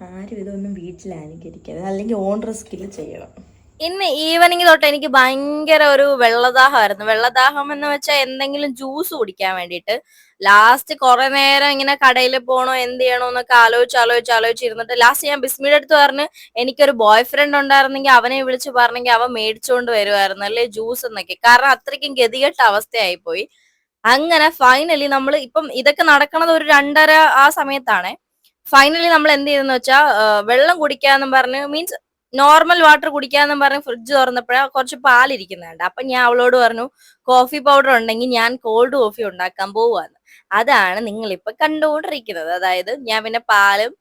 ആരും ഇതൊന്നും വീട്ടിൽ അനുകരിക്കരുത്, അല്ലെങ്കിൽ ഓൺ റിസ്കിൽ ചെയ്യണം. ഇന്ന് ഈവനിങ് തൊട്ട് എനിക്ക് ഭയങ്കര ഒരു വെള്ളദാഹമായിരുന്നു. വെള്ളദാഹം എന്ന് വെച്ചാൽ എന്തെങ്കിലും ജ്യൂസ് കുടിക്കാൻ വേണ്ടിയിട്ട്. ലാസ്റ്റ് കുറെ നേരം ഇങ്ങനെ കടയിൽ പോണോ എന്ത് ചെയ്യണോ എന്നൊക്കെ ആലോചിച്ചിരുന്നിട്ട് ലാസ്റ്റ് ഞാൻ ബിസ്മിയുടെ അടുത്ത് പറഞ്ഞ് എനിക്കൊരു ബോയ് ഫ്രണ്ട് ഉണ്ടായിരുന്നെങ്കിൽ അവനെ വിളിച്ച് പറഞ്ഞെങ്കിൽ അവൻ മേടിച്ചുകൊണ്ട് വരുമായിരുന്നു അല്ലേ ജ്യൂസ് എന്നൊക്കെ. കാരണം അത്രയ്ക്കും ഗതികെട്ട അവസ്ഥയായി പോയി. അങ്ങനെ ഫൈനലി നമ്മൾ ഇപ്പം ഇതൊക്കെ നടക്കണത് ഒരു 2:30 ആ സമയത്താണ്. ഫൈനലി നമ്മൾ എന്ത് ചെയ്തെന്ന് വെച്ചാൽ വെള്ളം കുടിക്കാന്നും പറഞ്ഞ് മീൻസ് നോർമൽ വാട്ടർ കുടിക്കാന്നും പറഞ്ഞ് ഫ്രിഡ്ജ് തുറന്നപ്പോഴാ കുറച്ച് പാലിരിക്കുന്നുണ്ട്. അപ്പൊ ഞാൻ അവളോട് പറഞ്ഞു കോഫി പൗഡർ ഉണ്ടെങ്കിൽ ഞാൻ കോൾഡ് കോഫി ഉണ്ടാക്കാൻ പോവാന്ന്. അതാണ് നിങ്ങൾ ഇപ്പൊ കണ്ടുകൊണ്ടിരിക്കുന്നത്. അതായത് ഞാൻ പിന്നെ പാലും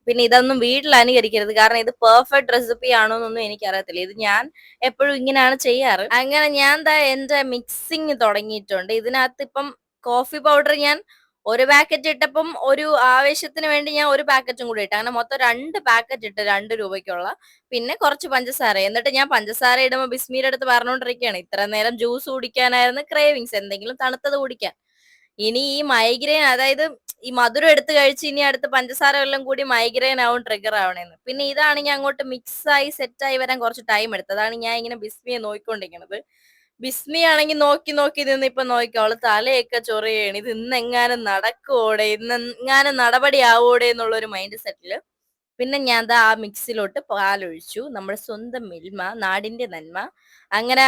പിന്നെ ഇതൊന്നും വീട്ടിൽ അനുകരിക്കരുത്, കാരണം ഇത് പെർഫെക്റ്റ് റെസിപ്പി ആണോ എന്നൊന്നും എനിക്കറിയത്തില്ല. ഇത് ഞാൻ എപ്പോഴും ഇങ്ങനെയാണ് ചെയ്യാറ്. അങ്ങനെ ഞാൻ ദാ എന്റെ മിക്സിങ് തുടങ്ങിയിട്ടുണ്ട്. ഇതിനകത്ത് ഇപ്പം കോഫി പൗഡർ ഞാൻ ഒരു പാക്കറ്റ് ഇട്ടപ്പം ഒരു ആവേശത്തിന് വേണ്ടി ഞാൻ ഒരു പാക്കറ്റും കൂടി ഇട്ടു. അങ്ങനെ മൊത്തം 2 പാക്കറ്റ് ഇട്ട് 2 രൂപയ്ക്കുള്ള. പിന്നെ കുറച്ച് പഞ്ചസാര. എന്നിട്ട് ഞാൻ പഞ്ചസാര ഇടുമ്പോൾ ബിസ്മീരുടെ അടുത്ത് പറഞ്ഞുകൊണ്ടിരിക്കുകയാണ് ഇത്ര നേരം ജ്യൂസ് കുടിക്കാനായിരുന്നു ക്രേവിങ്സ്, എന്തെങ്കിലും തണുത്തത് കുടിക്കാൻ. ഇനി ഈ മൈഗ്രെയിൻ, അതായത് ഈ മധുരം എടുത്ത് കഴിച്ച് ഇനി അടുത്ത് പഞ്ചസാര എല്ലാം കൂടി മൈഗ്രെയിൻ ആവും, ട്രിഗർ ആവണേന്ന്. പിന്നെ ഇതാണെങ്കിൽ അങ്ങോട്ട് മിക്സ് ആയി സെറ്റ് ആയി വരാൻ കുറച്ച് ടൈം എടുത്തു. അതാണ് ഞാൻ ഇങ്ങനെ ബിസ്മിയെ നോക്കിക്കൊണ്ടിരിക്കുന്നത്. ബിസ്മി ആണെങ്കിൽ നോക്കി നോക്കി നിന്ന് ഇപ്പൊ നോക്കിക്കോ അവള് തലയൊക്കെ ചൊറിയാണ്. ഇത് ഇന്നെങ്ങാനും നടക്കുവോടെ, ഇന്നെങ്ങാനും നടപടി ആവോടെ എന്നുള്ള ഒരു മൈൻഡ് സെറ്റില് പിന്നെ ഞാൻ ദാ ആ മിക്സിലോട്ട് പാലൊഴിച്ചു. നമ്മുടെ സ്വന്തം മിൽമ, നാടിന്റെ നന്മ. അങ്ങനെ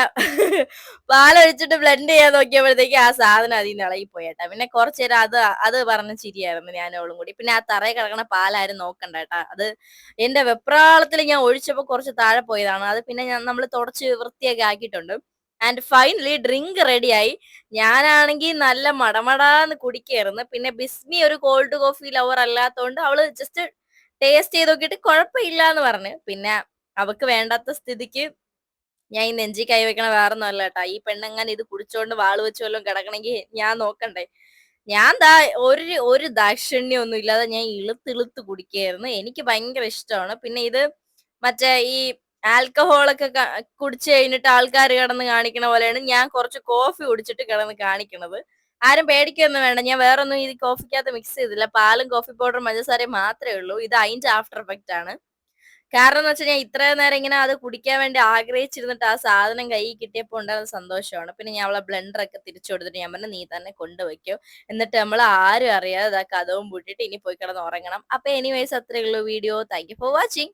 പാലൊഴിച്ചിട്ട് ബ്ലെൻഡ് ചെയ്യാൻ നോക്കിയപ്പോഴത്തേക്ക് ആ സാധനം അതിൽ നിന്ന് ഇളകിപ്പോയി കേട്ടാ. പിന്നെ കുറച്ചു നേരം അത് അത് പറഞ്ഞ ചിരിയായിരുന്നു ഞാനും അവളും കൂടി. പിന്നെ ആ തറയിൽ കിടക്കണ പാലാരും നോക്കണ്ട കേട്ടാ. അത് എന്റെ വെപ്രാളത്തിൽ ഞാൻ ഒഴിച്ചപ്പോ കുറച്ച് താഴെ പോയതാണ്. അത് പിന്നെ നമ്മൾ തുടച്ച് വൃത്തിയൊക്കെ ആക്കിയിട്ടുണ്ട്. ആൻഡ് ഫൈനലി ഡ്രിങ്ക് റെഡിയായി. ഞാനാണെങ്കിൽ നല്ല മടമടാന്ന് കുടിക്കായിരുന്നു. പിന്നെ ബിസ്മി ഒരു കോൾഡ് കോഫി ലവർ അല്ലാത്തതുകൊണ്ട് അവള് ജസ്റ്റ് ടേസ്റ്റ് ചെയ്ത് നോക്കിയിട്ട് കുഴപ്പമില്ല എന്ന് പറഞ്ഞു. പിന്നെ അവക്ക് വേണ്ടാത്ത സ്ഥിതിക്ക് ഞാൻ ഈ നെഞ്ചി കൈവയ്ക്കണ വേറൊന്നും അല്ല കേട്ടാ. ഈ പെണ്ണെങ്ങനെ ഇത് കുടിച്ചോണ്ട് വാള് വെച്ച് വല്ലതും കിടക്കണമെങ്കിൽ ഞാൻ നോക്കണ്ടേ. ഞാൻ ദാ ഒരു ഒരു ദാക്ഷിണ്യം ഒന്നും ഇല്ലാതെ ഞാൻ ഇളുത്ത് കുടിക്കായിരുന്നു. എനിക്ക് ഭയങ്കര ഇഷ്ടമാണ്. പിന്നെ ഇത് മറ്റേ ഈ ആൽക്കഹോളൊക്കെ കുടിച്ചു കഴിഞ്ഞിട്ട് ആൾക്കാർ കിടന്ന് കാണിക്കണ പോലെയാണ് ഞാൻ കുറച്ച് കോഫി കുടിച്ചിട്ട് കിടന്ന് കാണിക്കണത്. ആരും പേടിക്കൊന്നും വേണ്ട. ഞാൻ വേറൊന്നും ഈ കോഫിക്കകത്ത് മിക്സ് ചെയ്തില്ല. പാലും കോഫി പൗഡറും പഞ്ചസാരയും മാത്രമേ ഉള്ളൂ. ഇത് അതിന്റെ ആഫ്റ്റർ എഫക്റ്റ് ആണ്. കാരണം എന്ന് വെച്ചാൽ ഞാൻ ഇത്രയും നേരം ഇങ്ങനെ അത് കുടിക്കാൻ വേണ്ടി ആഗ്രഹിച്ചിരുന്നിട്ട് ആ സാധനം കയ്യിൽ കിട്ടിയപ്പോൾ ഉണ്ടാകുന്ന സന്തോഷമാണ്. പിന്നെ ഞാൻ അവളെ ബ്ലെൻഡറൊക്കെ തിരിച്ചു കൊടുത്തിട്ട് ഞാൻ പറഞ്ഞു നീ തന്നെ കൊണ്ടുവയ്ക്കോ, എന്നിട്ട് നമ്മൾ ആരും അറിയാതെ കഥവും പൂട്ടിയിട്ട് ഇനി പോയി കിടന്ന് ഉറങ്ങണം. അപ്പൊ എനിവേസ് അത്രേ ഉള്ളൂ video. Thank you for watching.